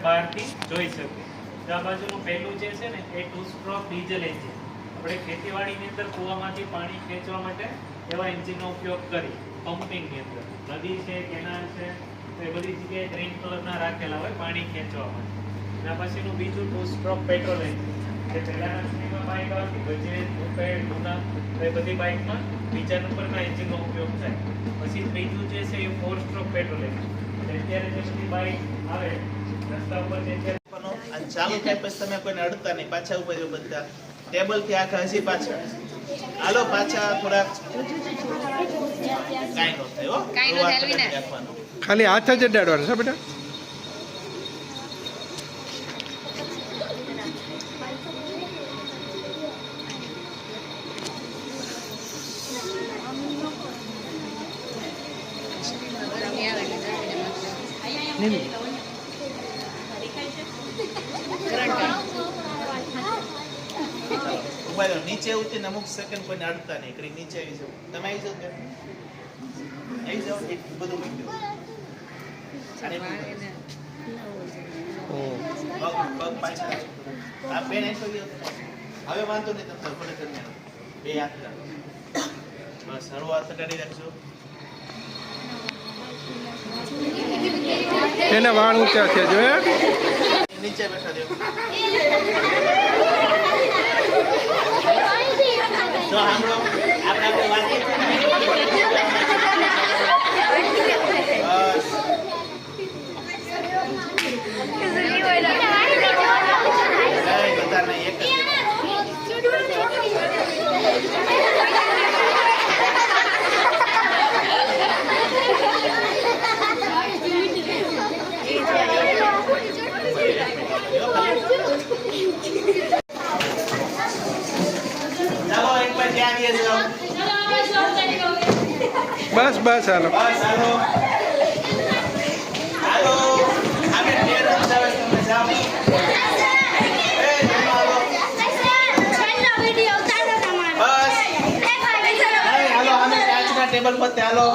બહારથી જોઈ શકીએ તો આ બાજુનું પહેલું જે છે ને એ 2 સ્ટ્રોક ડીઝલ એન્જિન. આપણે ખેતીવાડીની અંદર કૂવામાંથી પાણી ખેંચવા માટે એવા એન્જિનનો ઉપયોગ કરી પમ્પિંગની અંદર. નદી છે, કેનાલ છે, તો એ બધી જગ્યાએ ગ્રીન કલરના રાખેલા હોય પાણી ખેંચવા માટે. એના પછીનું બીજું 2 સ્ટ્રોક પેટ્રોલ એન્જિન, જે પહેલાના સમયમાં બાઇક આવતી બજેટ, મોપેડ, લુના, તો એ બધી બાઇકમાં બીજા નંબરના એન્જિનનો ઉપયોગ થાય. પછી ત્રીજું જે છે એ 4 સ્ટ્રોક પેટ્રોલ એન્જિન. અત્યારે જે બધી બાઇક આવે રસ્તા ઉપર જે છે ચાલુ થાય પછી તમે કોઈને અડતા નહીં, પાછા ઉપર બધા ટેબલ થી આખા હજી પાછા હાલો, પાછા થોડા કાઈ નો થાય હો, કાઈ નો થાય, ખાલી હાથ જ અડાડવાનો છે બેટા. નીચે ઉતરીને અમુક સેકન્ડ કોઈને અડતા નહીં કરી નીચે આવી જાવ. તમે આવી જાવ, આવી જાવ, બધું મૂકી દો. પગ પાછા આ બેન આવી હવે વાંધો નહીં, તમે ભલે કરીને બે હાથ રાખો, બસ હળવો હાથ કાઢી રાખજો. એના વાળ ઊંચા છે જો નીચે બેઠા દેવો. જો સાંભળો, આપણે વાતચીત બધા નહીં, એક જ બસ બસ હાલો. બસ હાલો હાલો, અમે તેર સમજાવે તમે જાઓ. એ જમા હાલો, બસ નહીં હાલો, અમે કાચના ટેબલ પર તે હાલો.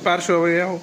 પાર્શ્વ હવે આવો.